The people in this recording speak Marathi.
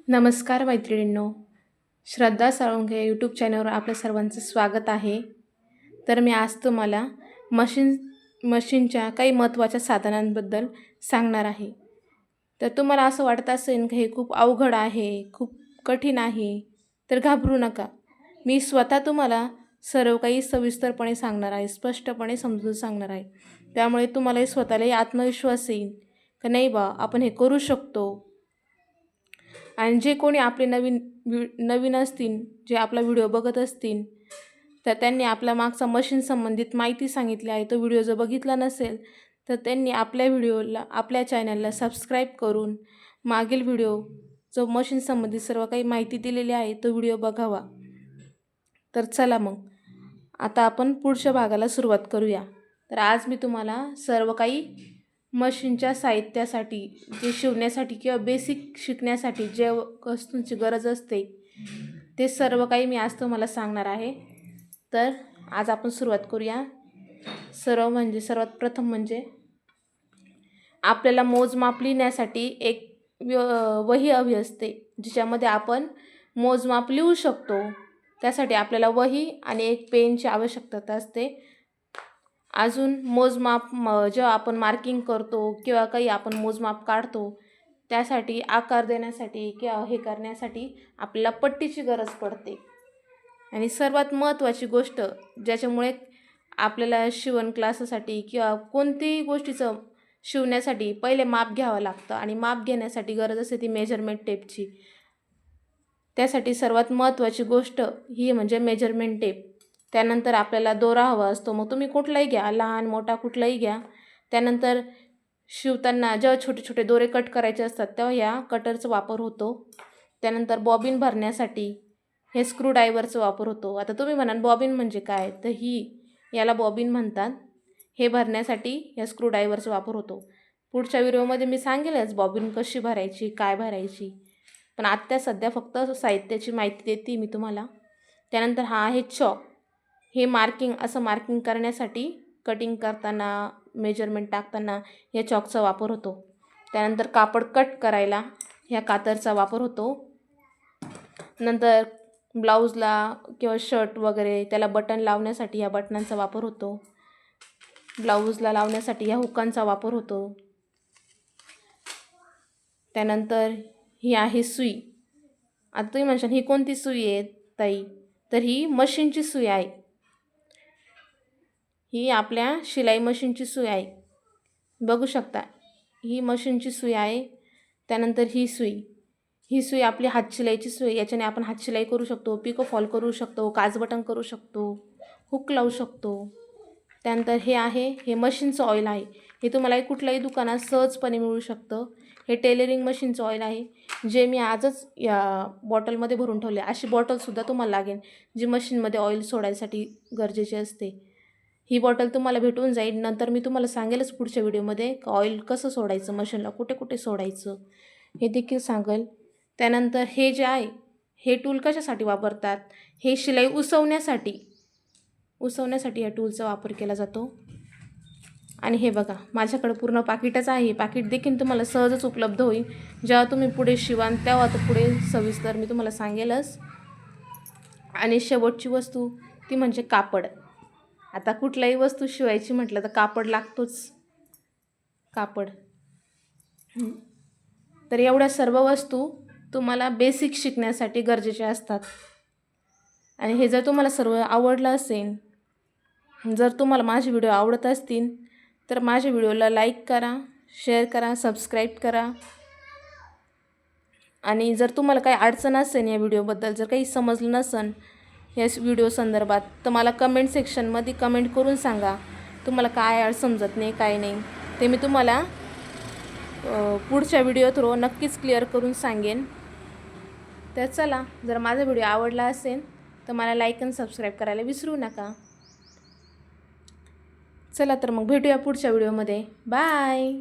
नमस्कार मैत्रिणींनो, श्रद्धा साळुंखे यूट्यूब चॅनलवर आपल्या सर्वांचं स्वागत आहे. तर मी आज तुम्हाला मशीनच्या काही महत्त्वाच्या साधनांबद्दल सांगणार आहे. तर तुम्हाला असं वाटत असेल की हे खूप अवघड आहे, खूप कठीण आहे, तर घाबरू नका. मी स्वतः तुम्हाला सर्व काही सविस्तरपणे सांगणार आहे, स्पष्टपणे समजून सांगणार आहे. त्यामुळे तुम्हालाही स्वतःलाही आत्मविश्वास येईल की नाही बा आपण हे करू शकतो. आणि जे कोणी आपले नवीन असतील, जे आपला व्हिडिओ बघत असतील, तर त्यांनी आपल्या मागचा मशीन संबंधित माहिती सांगितली आहे. तो व्हिडिओ जर बघितला नसेल तर त्यांनी आपल्या चॅनलला सबस्क्राईब करून मागील व्हिडिओ जो मशीन संबंधित सर्व काही माहिती दिलेली आहे तो व्हिडिओ बघावा. तर चला मग आता आपण पुढच्या भागाला सुरुवात करूया. तर आज मी तुम्हाला सर्व काही मशीनच्या साहित्यासाठी, जे शिवण्यासाठी किंवा बेसिक शिकण्यासाठी जे वस्तूंची गरज असते ते सर्व काही मी आज तुम्हाला सांगणार आहे. तर आज आपण सुरुवात करूया. सर्वात प्रथम म्हणजे आपल्याला मोजमाप लिहिण्यासाठी एक वही हवी असते, ज्याच्यामध्ये आपण मोजमाप लिहू शकतो. त्यासाठी आपल्याला वही आणि एक पेनची आवश्यकता असते. अजून मोजमाप जेव्हा आपण मार्किंग करतो किंवा काही आपण मोजमाप काढतो त्यासाठी आकार देण्यासाठी किंवा हे करण्यासाठी आपल्याला पट्टीची गरज पडते. आणि सर्वात महत्त्वाची गोष्ट ज्याच्यामुळे आपल्याला शिवण क्लाससाठी किंवा कोणत्याही गोष्टीचं शिवण्यासाठी पहिले माप घ्यावं लागतं आणि माप घेण्यासाठी गरज असते ती मेजरमेंट टेपची. त्यासाठी सर्वात महत्त्वाची गोष्ट ही म्हणजे मेजरमेंट टेप. त्यानंतर आपल्याला दोरा हवा असतो, मग तुम्ही कुठलाही घ्या, लहान मोठा कुठलाही घ्या. त्यानंतर शिवताना जेव्हा छोटे छोटे दोरे कट करायचे असतात तेव्हा या कटरचा वापर होतो. त्यानंतर बॉबिन भरण्यासाठी हे स्क्रूड्रायव्हरचा वापर होतो. आता तुम्ही म्हणाल बॉबिन म्हणजे काय, तर याला बॉबिन म्हणतात. हे भरण्यासाठी या स्क्रूड्रायव्हरचा वापर होतो. पुढच्या व्हिडिओमध्ये मी सांगेलच बॉबिन कशी भरायची, काय भरायची, पण आत्ता सध्या फक्त साहित्याची माहिती देते मी तुम्हाला. त्यानंतर हा आहे चॉक. हे मार्किंग करण्यासाठी कटिंग करताना, मेजरमेंट टाकताना या चॉकचा वापर होतो. त्यानंतर कापड कट करायला ह्या कातरचा वापर होतो. नंतर ब्लाऊजला किंवा शर्ट वगैरे त्याला बटन लावण्यासाठी ह्या बटनांचा वापर होतो. ब्लाऊजला लावण्यासाठी ह्या हुकांचा वापर होतो. त्यानंतर ही आहे सुई. आता तुम्ही म्हणशाल ही कोणती सुई आहे ताई, तर ही मशीनची सुई आहे. ही आपल्या शिलाई मशीनची सुई आहे, बघू शकता. ही मशीनची सुई आहे. त्यानंतर ही सुई आपली हातशिलाईची सुई. याच्याने आपण हातशिलाई करू शकतो, पिको फॉल करू शकतो, काजबटन करू शकतो, हुक लावू शकतो. त्यानंतर हे मशीनचं ऑइल आहे. हे तुम्हाला कुठल्याही दुकानात सहजपणे मिळू शकतं. हे टेलरिंग मशीनचं ऑइल आहे, जे मी आजच या बॉटलमध्ये भरून ठेवले. अशी बॉटलसुद्धा तुम्हाला लागेल जी मशीनमध्ये ऑइल सोडायसाठी गरजेची असते. ही बॉटल तुम्हाला भेटून जाईल. नंतर मी तुम्हाला सांगेलच पुढच्या व्हिडिओमध्ये ऑइल कसं सोडायचं, मशीनला कुठे कुठे सोडायचं हे देखील सांगेल. त्यानंतर हे जे आहे हे टूल कशासाठी वापरतात, हे शिलाई उसवण्यासाठी या टूलचा वापर केला जातो. आणि हे बघा माझ्याकडे पूर्ण पाकिटच आहे. पाकिट देखील तुम्हाला सहजच उपलब्ध होईल. जेव्हा तुम्ही पुढे शिवाल तेव्हा तर पुढे सविस्तर मी तुम्हाला सांगेलच. आणि शेवटची वस्तू ती म्हणजे कापड. आता कुठल्याही वस्तू शिवायची म्हटलं तर कापड लागतोच. कापड. तर एवढ्या सर्व वस्तू तुम्हाला बेसिक शिकण्यासाठी गरजेच्या असतात. आणि हे जर तुम्हाला सर्व आवडलं असेल, जर तुम्हाला माझे व्हिडिओ आवडत असतील तर माझ्या व्हिडिओला लाईक करा, शेअर करा, सबस्क्राईब करा. आणि जर तुम्हाला काही अडचण असेल या व्हिडिओबद्दल, जर काही समजलं नसेल या व्हिडिओ संदर्भात, तर मला कमेंट सेक्शनमध्ये कमेंट करून सांगा तुम्हाला काय समजत नाही, काय नाही. ते मी तुम्हाला पुढच्या व्हिडिओ थ्रू नक्कीच क्लिअर करून सांगेन. तर चला, जर माझा व्हिडिओ आवडला असेल तर मला लाईक आणि सबस्क्राईब करायला विसरू नका. चला तर मग भेटूया पुढच्या व्हिडिओमध्ये. बाय.